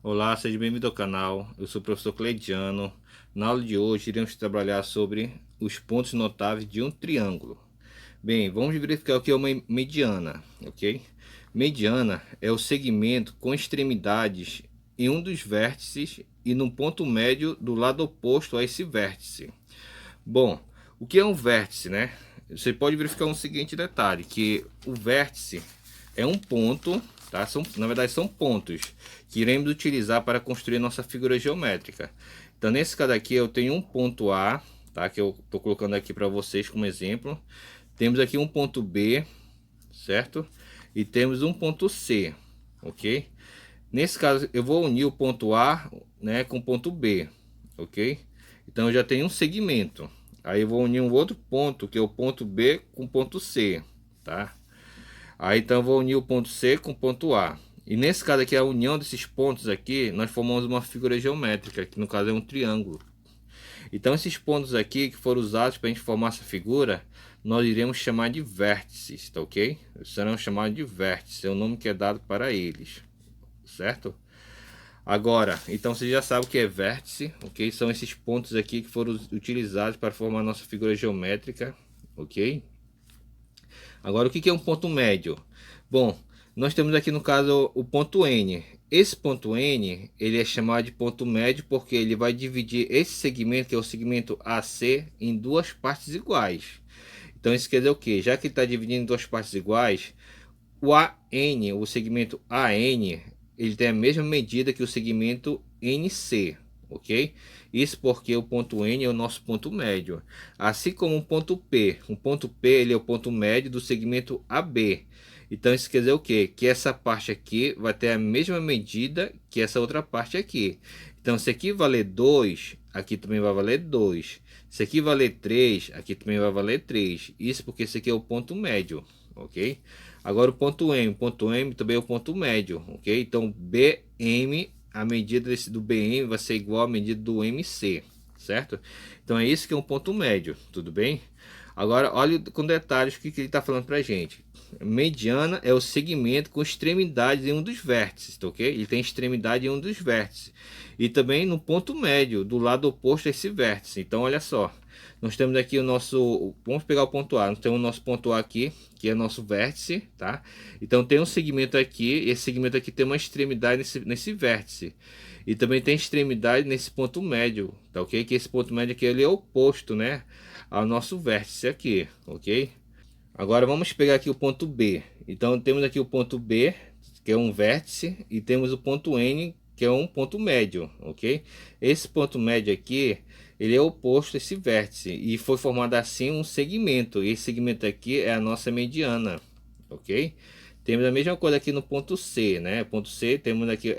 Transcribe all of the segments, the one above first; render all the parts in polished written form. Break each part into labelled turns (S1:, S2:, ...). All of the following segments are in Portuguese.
S1: Olá, seja bem-vindo ao canal. Eu sou o professor Cleidiano. Na aula de hoje iremos trabalhar sobre os pontos notáveis de um triângulo. Bem, vamos verificar o que é uma mediana, ok? Mediana é o segmento com extremidades em um dos vértices e num ponto médio do lado oposto a esse vértice. Bom, o que é um vértice, né? Você pode verificar um seguinte detalhe, que o vértice é um ponto, tá? Na verdade são pontos que iremos utilizar para construir nossa figura geométrica. Então nesse caso aqui eu tenho um ponto A, tá? Que eu estou colocando aqui para vocês como exemplo. Temos aqui um ponto B, certo? E temos um ponto C, ok? Nesse caso eu vou unir o ponto A, né, com o ponto B, ok? Então eu já tenho um segmento. Aí eu vou unir um outro ponto, que é o ponto B com o ponto C, tá? Aí então eu vou unir o ponto C com o ponto A. E nesse caso aqui, a união desses pontos aqui, nós formamos uma figura geométrica, que no caso é um triângulo. Então esses pontos aqui que foram usados para a gente formar essa figura, nós iremos chamar de vértices, tá ok? Serão chamados de vértices, é o nome que é dado para eles, certo? Agora, então você já sabe o que é vértice, ok? São esses pontos aqui que foram utilizados para formar a nossa figura geométrica, ok? Agora, o que é um ponto médio? Bom, nós temos aqui no caso o ponto N. Esse ponto N, ele é chamado de ponto médio porque ele vai dividir esse segmento, que é o segmento AC, em duas partes iguais. Então isso quer dizer o quê? Já que ele está dividindo em duas partes iguais, o AN, o segmento AN, ele tem a mesma medida que o segmento NC, ok? Isso porque o ponto N é o nosso ponto médio. Assim como o ponto P ele é o ponto médio do segmento AB. Então isso quer dizer o quê? Que essa parte aqui vai ter a mesma medida que essa outra parte aqui. Então se aqui valer 2, aqui também vai valer 2. Se aqui valer 3, aqui também vai valer 3. Isso porque esse aqui é o ponto médio, ok? Agora o ponto M também é o ponto médio, ok? Então BM, a medida do BM vai ser igual à medida do MC, certo? Então é isso que é um ponto médio, tudo bem? Agora olha com detalhes o que ele está falando para a gente. Mediana é o segmento com extremidades em um dos vértices, tá ok? Ele tem extremidade em um dos vértices. E também no ponto médio, do lado oposto a esse vértice. Então olha só, nós temos aqui o nosso, vamos pegar o ponto A, nós temos o nosso ponto A aqui, que é nosso vértice, tá? Então tem um segmento aqui, e esse segmento aqui tem uma extremidade nesse vértice. E também tem extremidade nesse ponto médio, tá ok? Que esse ponto médio aqui ele é oposto, né, ao nosso vértice aqui, ok? Agora vamos pegar aqui o ponto B. Então temos aqui o ponto B, que é um vértice, e temos o ponto N, que é um ponto médio, ok? Esse ponto médio aqui, ele é oposto a esse vértice e foi formado assim um segmento. E esse segmento aqui é a nossa mediana, ok? Temos a mesma coisa aqui no ponto C, né? Ponto C, temos aqui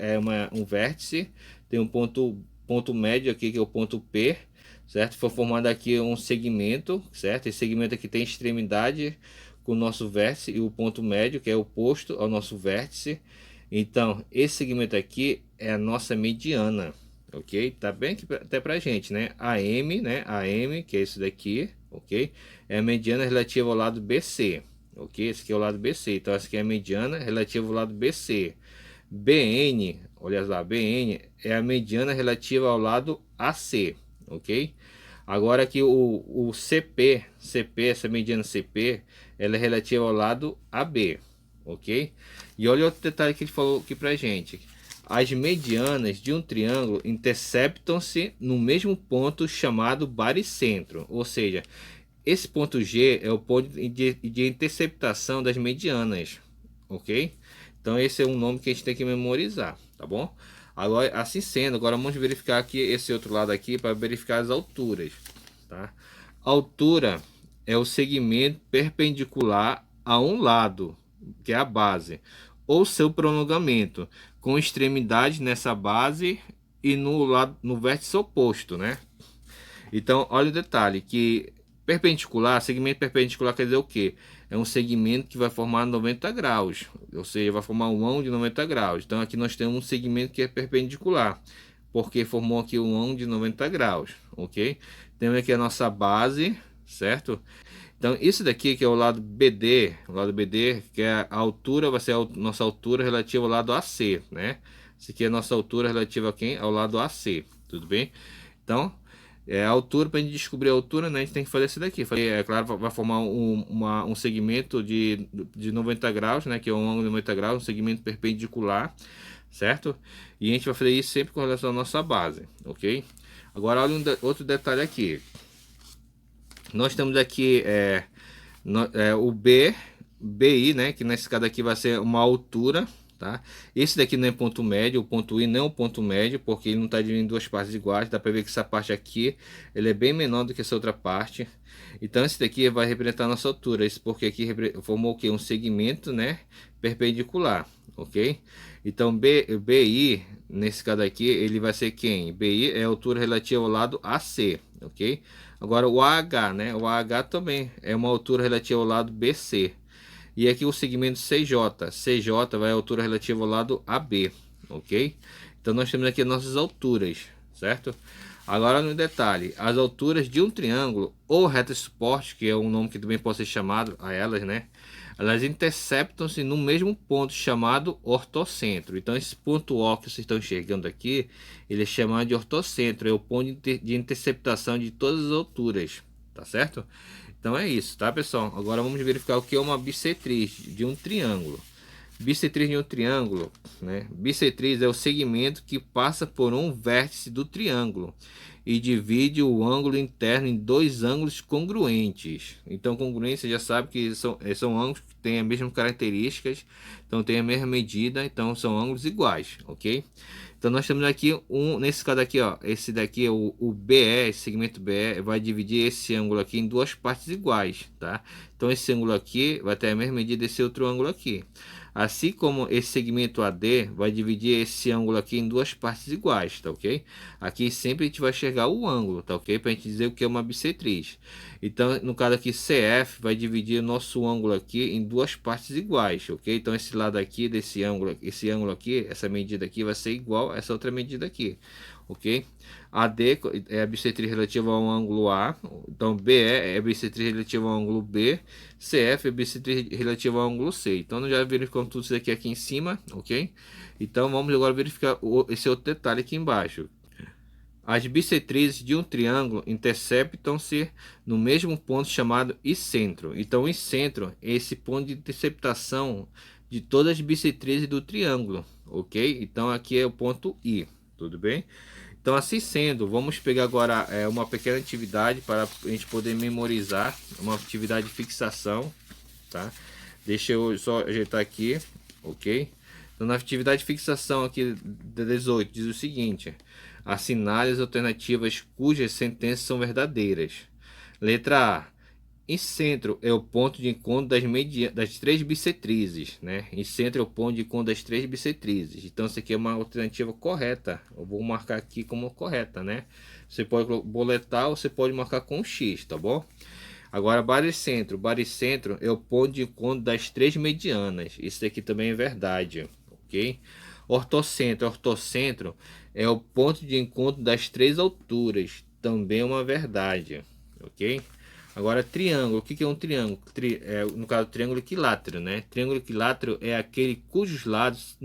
S1: um vértice, tem um ponto médio aqui que é o ponto P, certo? Foi formado aqui um segmento, certo? Esse segmento aqui tem extremidade com o nosso vértice e o ponto médio, que é oposto ao nosso vértice. Então, esse segmento aqui é a nossa mediana, ok? Tá bem aqui até pra gente, né? AM, né? AM, que é isso daqui, ok? É a mediana relativa ao lado BC, ok? Esse aqui é o lado BC, então essa aqui é a mediana relativa ao lado BC. BN, olha lá, BN é a mediana relativa ao lado AC, ok? Agora aqui o CP, essa mediana CP, ela é relativa ao lado AB, ok? E olha outro detalhe que ele falou aqui pra gente. As medianas de um triângulo interceptam-se no mesmo ponto chamado baricentro, ou seja, esse ponto G é o ponto de interceptação das medianas, ok? Então esse é um nome que a gente tem que memorizar, tá bom? Agora, assim sendo, agora vamos verificar aqui esse outro lado aqui para verificar as alturas, tá? A altura é o segmento perpendicular a um lado, que é a base, ou seu prolongamento, com extremidade nessa base e no vértice oposto, né? Então, olha o detalhe, que perpendicular, segmento perpendicular quer dizer o quê? É um segmento que vai formar 90 graus, ou seja, vai formar um ângulo de 90 graus. Então, aqui nós temos um segmento que é perpendicular, porque formou aqui um ângulo de 90 graus, ok? Temos aqui a nossa base, certo? Então, isso daqui que é o lado BD, que é a altura, vai ser a nossa altura relativa ao lado AC, né? Isso aqui é a nossa altura relativa a quem? Ao lado AC, tudo bem? Então, a altura, para a gente descobrir a altura, né, a gente tem que fazer isso daqui. É claro, vai formar um segmento de 90 graus, né, que é um ângulo de 90 graus, um segmento perpendicular, certo? E a gente vai fazer isso sempre com relação à nossa base, ok? Agora, olha outro detalhe aqui. Nós temos aqui o BI, né, que nesse caso aqui vai ser uma altura, tá? Esse daqui não é ponto médio, o ponto I não é um ponto médio, porque ele não está dividindo em duas partes iguais. Dá para ver que essa parte aqui, ele é bem menor do que essa outra parte. Então esse daqui vai representar a nossa altura, isso porque aqui formou o que? Um segmento, né, perpendicular, ok? Então BI, nesse caso aqui, ele vai ser quem? BI é a altura relativa ao lado AC, ok? Agora o AH, né, o AH também é uma altura relativa ao lado BC. E aqui o segmento CJ. CJ vai à altura relativa ao lado AB, ok? Então nós temos aqui as nossas alturas, certo? Agora no detalhe, as alturas de um triângulo ou reta suporte, que é um nome que também pode ser chamado a elas, né? Elas interceptam-se no mesmo ponto chamado ortocentro. Então esse ponto O que vocês estão enxergando aqui, ele é chamado de ortocentro, é o ponto de interceptação de todas as alturas, tá certo? Então é isso, tá, pessoal? Agora vamos verificar o que é uma bissetriz de um triângulo. Bissetriz de um triângulo, né? Bissetriz é o segmento que passa por um vértice do triângulo e divide o ângulo interno em dois ângulos congruentes. Então, congruentes, você já sabe que são ângulos que têm as mesmas características, então tem a mesma medida, então são ângulos iguais, ok? Então nós temos aqui nesse caso aqui, ó, esse daqui é o BE, esse segmento BE vai dividir esse ângulo aqui em duas partes iguais, tá? Então esse ângulo aqui vai ter a mesma medida desse outro ângulo aqui. Assim como esse segmento AD vai dividir esse ângulo aqui em duas partes iguais, tá ok? Aqui sempre a gente vai enxergar o ângulo, tá ok? Para a gente dizer o que é uma bissetriz. Então, no caso aqui, CF vai dividir o nosso ângulo aqui em duas partes iguais, ok? Então, esse lado aqui desse ângulo, esse ângulo aqui, essa medida aqui vai ser igual a essa outra medida aqui, ok? AD é a bissetriz relativa ao ângulo A, então BE é a bissetriz relativa ao ângulo B, CF é a bissetriz relativa ao ângulo C. Então nós já verificamos tudo isso aqui em cima, ok? Então vamos agora verificar esse outro detalhe aqui embaixo. As bissetrizes de um triângulo interceptam-se no mesmo ponto chamado icentro. Então, o icentro é esse ponto de interceptação de todas as bissetrizes do triângulo, ok? Então, aqui é o ponto I, tudo bem? Então, assim sendo, vamos pegar agora uma pequena atividade para a gente poder memorizar, uma atividade de fixação, tá? Deixa eu só ajeitar aqui, ok? Então, na atividade de fixação aqui da 18, diz o seguinte: assinale as alternativas cujas sentenças são verdadeiras. Letra A. Em centro é o ponto de encontro das três bissetrizes, né? Em centro é o ponto de encontro das três bissetrizes. Então, isso aqui é uma alternativa correta. Eu vou marcar aqui como correta, né? Você pode boletar ou você pode marcar com X, tá bom? Agora, baricentro. Baricentro é o ponto de encontro das três medianas. Isso aqui também é verdade, ok? Ortocentro. Ortocentro é o ponto de encontro das três alturas. Também é uma verdade, ok? Agora, triângulo. O que é um triângulo? No caso, triângulo equilátero, né? Triângulo equilátero é aquele cujos lados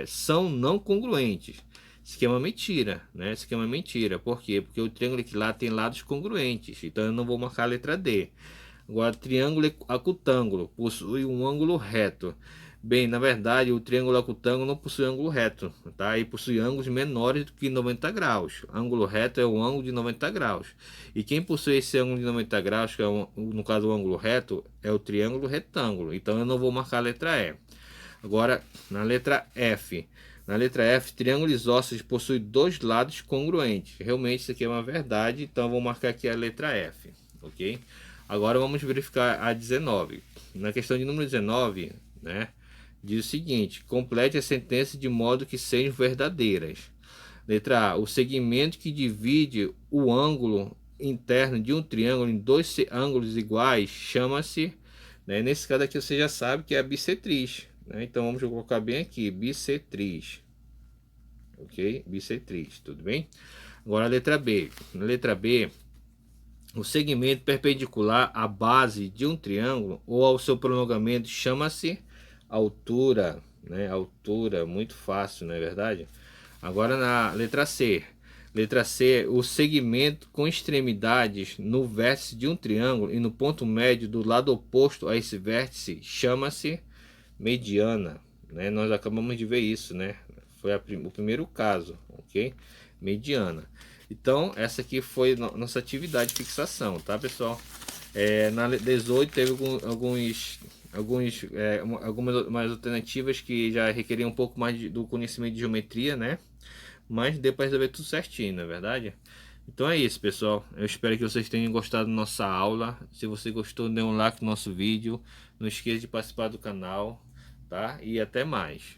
S1: são não congruentes. Isso aqui é uma mentira, né? Isso aqui é uma mentira. Por quê? Porque o triângulo equilátero tem lados congruentes. Então, eu não vou marcar a letra D. Agora, triângulo acutângulo possui um ângulo reto. Bem, na verdade, o triângulo acutângulo não possui ângulo reto, tá? E possui ângulos menores do que 90 graus. Ângulo reto é o ângulo de 90 graus. E quem possui esse ângulo de 90 graus, que é no caso o ângulo reto, é o triângulo retângulo. Então eu não vou marcar a letra E. Agora, na letra F. Na letra F, triângulo isósceles possui dois lados congruentes. Realmente isso aqui é uma verdade, então eu vou marcar aqui a letra F, ok? Agora vamos verificar a 19. Na questão de número 19, né? Diz o seguinte: complete a sentença de modo que sejam verdadeiras. Letra A. O segmento que divide o ângulo interno de um triângulo em dois ângulos iguais chama-se, né, nesse caso aqui você já sabe que é a bissetriz, né? Então vamos colocar bem aqui, bissetriz. Ok? Bissetriz, tudo bem? Agora a letra B. Na letra B, o segmento perpendicular à base de um triângulo ou ao seu prolongamento chama-se altura, né? Altura, muito fácil, não é verdade? Agora na letra C. Letra C, o segmento com extremidades no vértice de um triângulo e no ponto médio do lado oposto a esse vértice chama-se mediana, né? Nós acabamos de ver isso, né? Foi o primeiro caso, ok? Mediana. Então, essa aqui foi nossa atividade de fixação, tá, pessoal? Na 18 teve algumas mais alternativas que já requeriam um pouco mais do conhecimento de geometria, né? Mas deu para resolver tudo certinho, não é verdade? Então é isso, pessoal. Eu espero que vocês tenham gostado da nossa aula. Se você gostou, dê um like no nosso vídeo. Não esqueça de participar do canal, tá? E até mais.